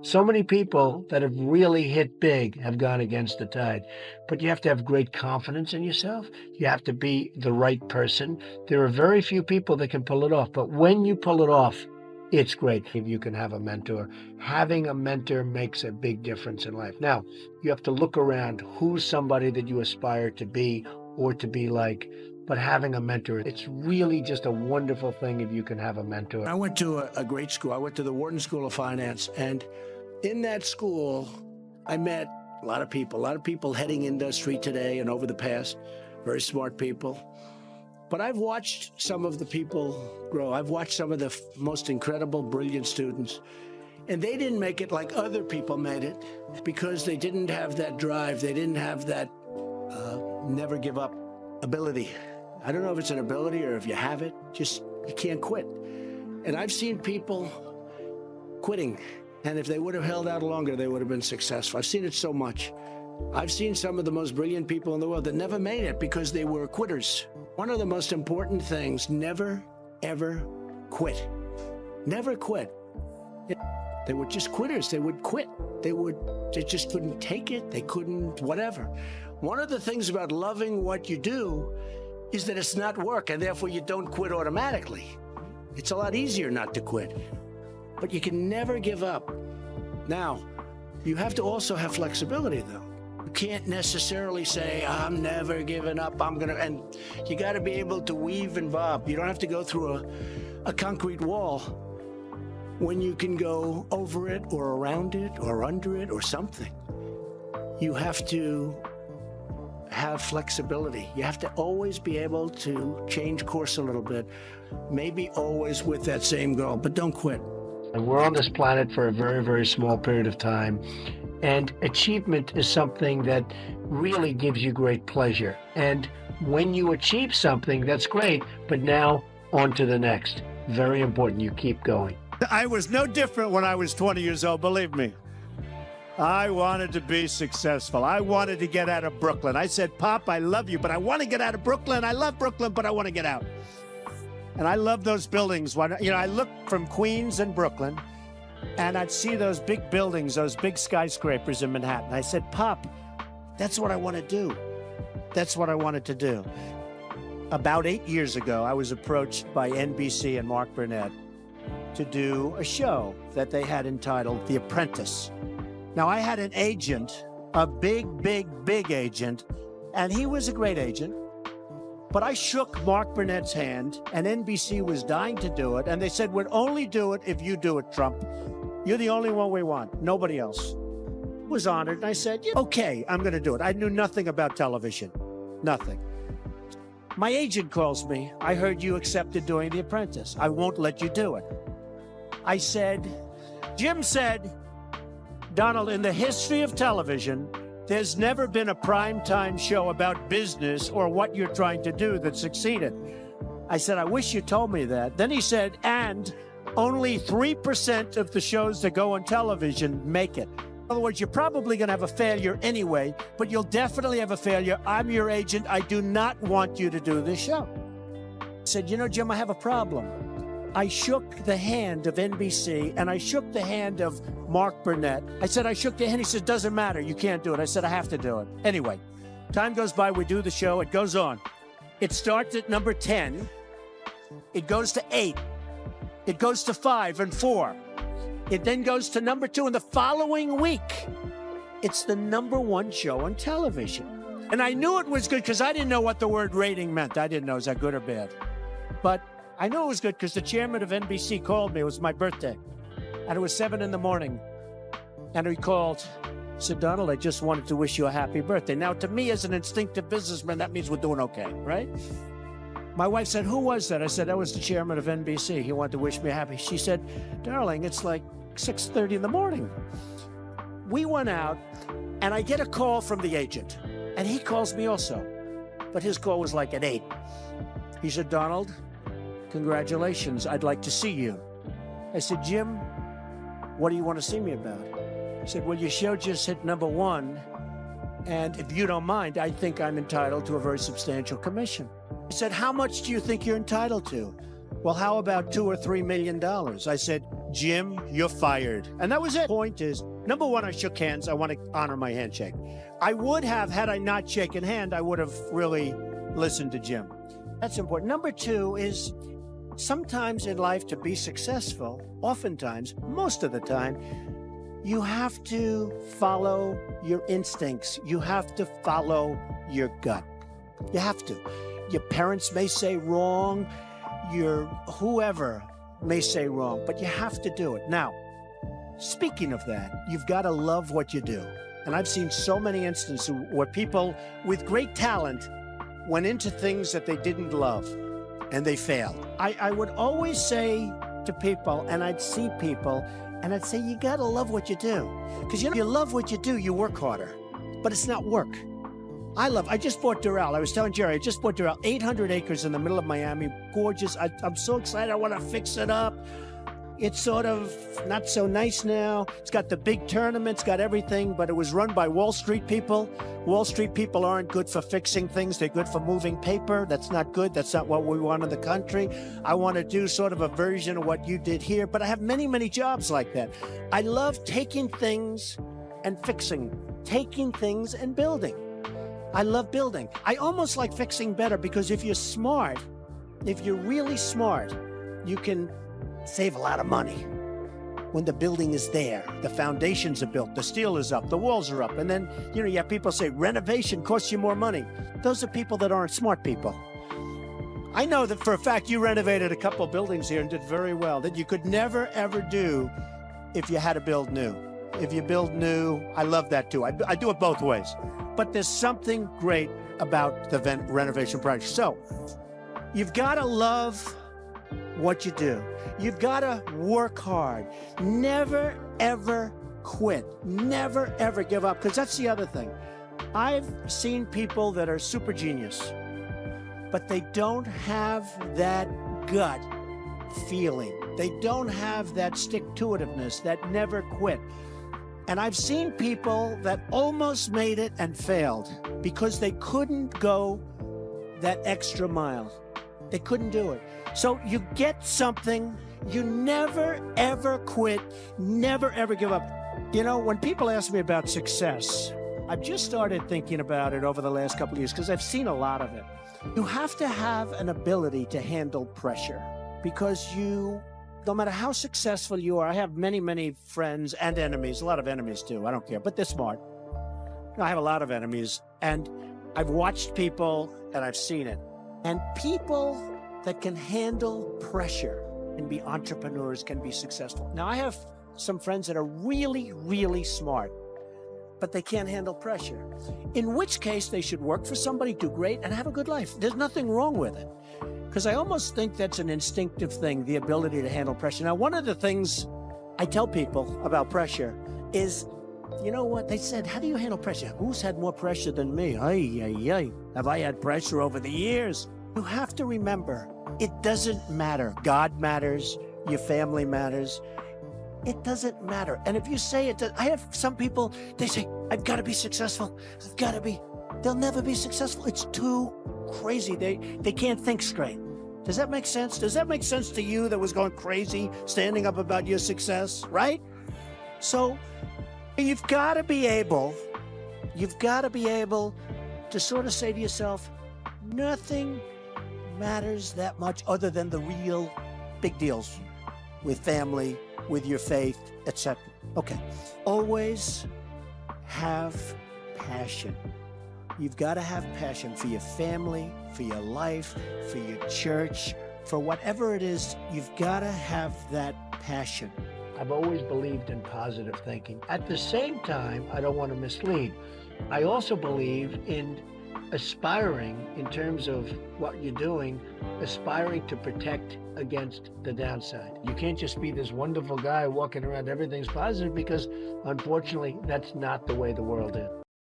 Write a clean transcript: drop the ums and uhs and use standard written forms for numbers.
So many people that have really hit big have gone against the tide, but you have to have great confidence in yourself. You have to be the right person. There are very few people that can pull it off, but when you pull it off, it's great. If you can have a mentor, having a mentor makes a big difference in life. Now, you have to look around who's somebody that you aspire to be or to be like, but having a mentor, it's really just a wonderful thing if you can have a mentor. I went to a great school. I went to the Wharton School of Finance, and in that school, I met a lot of people heading industry today and over the past, very smart people. But I've watched some of the people grow. I've watched some of the most incredible, brilliant students, and they didn't make it like other people made it because they didn't have that drive. They didn't have that never give up ability. I don't know if it's an ability or if you have it, just you can't quit. And I've seen people quitting, and if they would have held out longer, they would have been successful. I've seen it so much. I've seen some of the most brilliant people in the world that never made it because they were quitters. One of the most important things, never, ever quit. Never quit. They were just quitters. They would quit. They just couldn't take it. They couldn't, whatever. One of the things about loving what you do is that it's not work, and therefore you don't quit automatically. It's a lot easier not to quit, but you can never give up. Now, you have to also have flexibility, though. You can't necessarily say, I'm never giving up, and you got to be able to weave and bob. You don't have to go through a concrete wall when you can go over it or around it or under it or something. You have to have flexibility. You have to always be able to change course a little bit, maybe always with that same goal, but don't quit. And we're on this planet for a very, very small period of time. And achievement is something that really gives you great pleasure. And when you achieve something, that's great, but now on to the next. Very important, you keep going. I was no different when I was 20 years old, believe me. I wanted to be successful. I wanted to get out of Brooklyn. I said, Pop, I love you, but I want to get out of Brooklyn. I love Brooklyn, but I want to get out. And I love those buildings. I look from Queens and Brooklyn, and I'd see those big buildings, those big skyscrapers in Manhattan. I said, Pop, that's what I want to do. That's what I wanted to do. About 8 years ago, I was approached by NBC and Mark Burnett to do a show that they had entitled The Apprentice. Now, I had an agent, a big agent, and he was a great agent. But I shook Mark Burnett's hand, and NBC was dying to do it. And they said, we'd only do it if you do it, Trump. You're the only one we want, nobody else. I was honored, and I said, yeah, okay, I'm going to do it. I knew nothing about television, nothing. My agent calls me. I heard you accepted doing The Apprentice. I won't let you do it. I said, Jim said, Donald, in the history of television, there's never been a primetime show about business or what you're trying to do that succeeded. I said, I wish you told me that. Then he said, and only 3% of the shows that go on television make it. In other words, you're probably going to have a failure anyway, but you'll definitely have a failure. I'm your agent. I do not want you to do this show. I said, you know, Jim, I have a problem. I shook the hand of NBC, and I shook the hand of Mark Burnett. I said, I shook the hand. He said, doesn't matter. You can't do it. I said, I have to do it. Anyway, time goes by. We do the show. It goes on. It starts at number 10. It goes to 8. It goes to 5 and 4. It then goes to number 2. And the following week, it's the number 1 show on television. And I knew it was good because I didn't know what the word rating meant. I didn't know, is that good or bad? But I knew it was good because the chairman of NBC called me. It was my birthday. And it was 7 in the morning. And he called, said, Donald, I just wanted to wish you a happy birthday. Now, to me, as an instinctive businessman, that means we're doing okay, right? My wife said, who was that? I said, that was the chairman of NBC. He wanted to wish me a happy. She said, darling, it's like 6:30 in the morning. We went out, and I get a call from the agent. And he calls me also. But his call was like at 8. He said, Donald, congratulations, I'd like to see you. I said, Jim, what do you want to see me about? He said, well, your show just hit number 1, and if you don't mind, I think I'm entitled to a very substantial commission. I said, how much do you think you're entitled to? Well, how about $2 or $3 million? I said, Jim, you're fired. And that was it. Point is, number one, I shook hands. I want to honor my handshake. I would have, had I not shaken hand, I would have really listened to Jim. That's important. Number two is sometimes in life to be successful, oftentimes, most of the time, you have to follow your instincts. You have to follow your gut. You have to. Your parents may say wrong, your whoever may say wrong, but you have to do it. Now, speaking of that, you've got to love what you do. And I've seen so many instances where people with great talent went into things that they didn't love and they failed. I would always say to people, and I'd see people, and I'd say, you got to love what you do. Because you love what you do, you work harder, but it's not work. I just bought Doral. I was telling Jerry, I just bought Doral, 800 acres in the middle of Miami, gorgeous. I'm so excited, I want to fix it up. It's sort of not so nice now. It's got the big tournaments, got everything, but it was run by Wall Street people. Wall Street people aren't good for fixing things. They're good for moving paper. That's not good. That's not what we want in the country. I want to do sort of a version of what you did here, but I have many, many jobs like that. I love taking things and fixing, taking things and building. I love building. I almost like fixing better because if you're smart, if you're really smart, you can save a lot of money. When the building is there, the foundations are built, the steel is up, the walls are up, and then, you have people say renovation costs you more money. Those are people that aren't smart people. I know that for a fact you renovated a couple buildings here and did very well that you could never, ever do if you had to build new. If you build new, I love that too. I do it both ways. But there's something great about the renovation project. So you've got to love what you do. You've got to work hard. Never, ever quit. Never, ever give up, because that's the other thing. I've seen people that are super genius, but they don't have that gut feeling. They don't have that stick-to-itiveness, that never quit. And I've seen people that almost made it and failed because they couldn't go that extra mile. They couldn't do it. So you get something, you never, ever quit, never, ever give up. When people ask me about success, I've just started thinking about it over the last couple of years because I've seen a lot of it. You have to have an ability to handle pressure because no matter how successful you are, I have many, many friends and enemies, a lot of enemies too, I don't care, but they're smart. I have a lot of enemies, and I've watched people and I've seen it. And people that can handle pressure and be entrepreneurs can be successful. Now, I have some friends that are really, really smart, but they can't handle pressure, in which case they should work for somebody, do great, and have a good life. There's nothing wrong with it. Because I almost think that's an instinctive thing, the ability to handle pressure. Now, one of the things I tell people about pressure is, you know what? They said, how do you handle pressure? Who's had more pressure than me? Ay. Have I had pressure over the years? You have to remember, it doesn't matter. God matters. Your family matters. It doesn't matter. And if you say it, I have some people, they say, I've got to be successful. I've got to be. They'll never be successful. It's too crazy. They can't think straight. Does that make sense? Does that make sense to you that was going crazy, standing up about your success, right? So you've got to be able to sort of say to yourself, nothing matters that much other than the real big deals with family, with your faith, etc. Okay. Always have passion. You've got to have passion for your family, for your life, for your church, for whatever it is. You've got to have that passion. I've always believed in positive thinking. At the same time, I don't want to mislead. I also believe in aspiring, in terms of what you're doing, aspiring to protect against the downside. You can't just be this wonderful guy walking around, everything's positive, because unfortunately, that's not the way the world is.